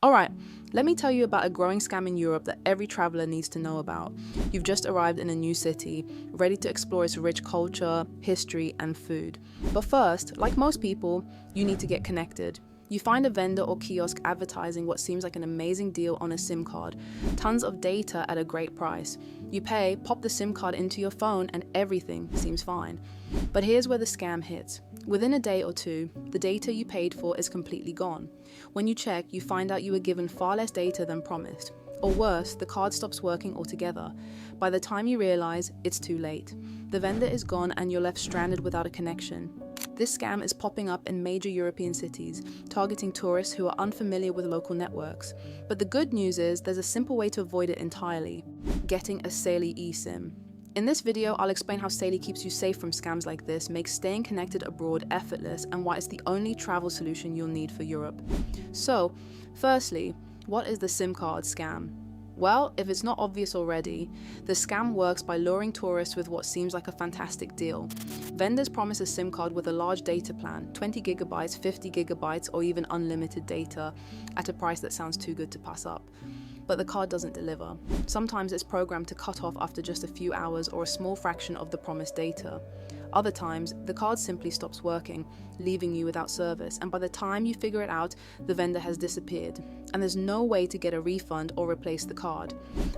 Alright, let me tell you about a growing scam in Europe that every traveller needs to know about. You've just arrived in a new city, ready to explore its rich culture, history, and food. But first, like most people, you need to get connected. You find a vendor or kiosk advertising what seems like an amazing deal on a SIM card, tons of data at a great price. You pay, pop the SIM card into your phone, and everything seems fine. But here's where the scam hits. Within a day or two, the data you paid for is completely gone. When you check, you find out you were given far less data than promised. Or worse, the card stops working altogether. By the time you realize, it's too late. The vendor is gone and you're left stranded without a connection. This scam is popping up in major European cities, targeting tourists who are unfamiliar with local networks. But the good news is there's a simple way to avoid it entirely: getting a Saily eSIM. In this video, I'll explain how Saily keeps you safe from scams like this, makes staying connected abroad effortless, and why it's the only travel solution you'll need for Europe. So, firstly, what is the SIM card scam? Well, if it's not obvious already, the scam works by luring tourists with what seems like a fantastic deal. Vendors promise a SIM card with a large data plan, 20 gigabytes, 50 gigabytes, or even unlimited data, at a price that sounds too good to pass up. But the card doesn't deliver. Sometimes it's programmed to cut off after just a few hours or a small fraction of the promised data. Other times, the card simply stops working, leaving you without service, and by the time you figure it out, the vendor has disappeared, and there's no way to get a refund or replace the card.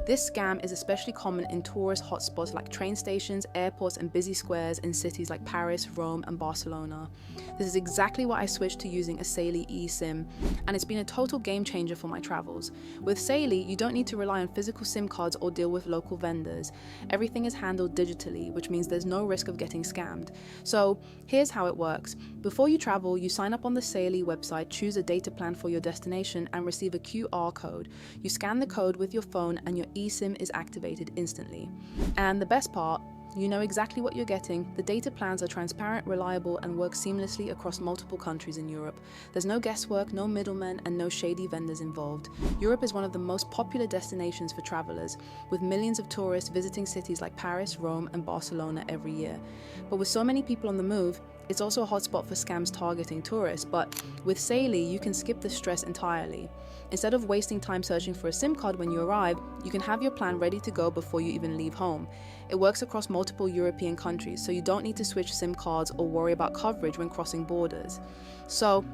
This scam is especially common in tourist hotspots like train stations, airports, and busy squares in cities like Paris, Rome, and Barcelona. This is exactly why I switched to using a Saily eSIM, and it's been a total game changer for my travels. With Saily, you don't need to rely on physical SIM cards or deal with local vendors. Everything is handled digitally, which means there's no risk of getting scammed. So here's how it works. Before you travel, you sign up on the Saily website, choose a data plan for your destination, and receive a QR code. You scan the code with your phone and your eSIM is activated instantly. And the best part, you know exactly what you're getting. The data plans are transparent, reliable, and work seamlessly across multiple countries in Europe. There's no guesswork, no middlemen, and no shady vendors involved. Europe is one of the most popular destinations for travelers, with millions of tourists visiting cities like Paris, Rome, and Barcelona every year. But with so many people on the move, it's also a hotspot for scams targeting tourists, but with Saily, you can skip the stress entirely. Instead of wasting time searching for a SIM card when you arrive, you can have your plan ready to go before you even leave home. It works across multiple European countries, so you don't need to switch SIM cards or worry about coverage when crossing borders. So,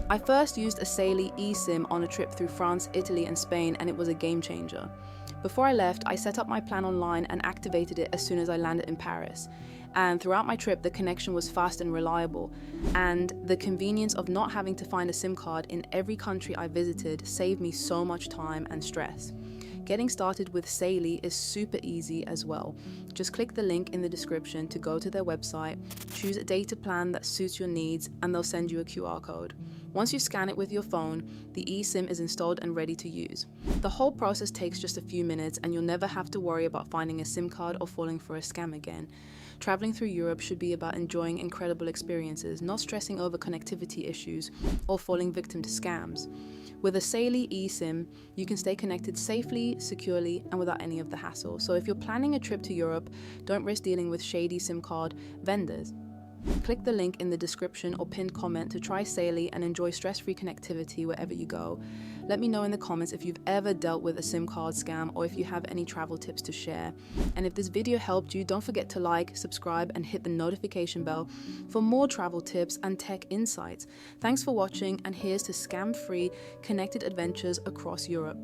I first used a Saily eSIM on a trip through France, Italy, and Spain, and it was a game changer. Before I left, I set up my plan online and activated it as soon as I landed in Paris. And throughout my trip, the connection was fast and reliable, and the convenience of not having to find a SIM card in every country I visited saved me so much time and stress. Getting started with Saily is super easy as well. Just click the link in the description to go to their website, choose a data plan that suits your needs, and they'll send you a QR code. Once you scan it with your phone, the eSIM is installed and ready to use. The whole process takes just a few minutes, and you'll never have to worry about finding a SIM card or falling for a scam again. Traveling through Europe should be about enjoying incredible experiences, not stressing over connectivity issues or falling victim to scams. With a Saily eSIM, you can stay connected safely, securely, and without any of the hassle. So if you're planning a trip to Europe, don't risk dealing with shady SIM card vendors. Click the link in the description or pinned comment to try Saily and enjoy stress-free connectivity wherever you go. Let me know in the comments if you've ever dealt with a SIM card scam or if you have any travel tips to share. And if this video helped you, don't forget to like, subscribe, and hit the notification bell for more travel tips and tech insights. Thanks for watching, and here's to scam-free, connected adventures across Europe.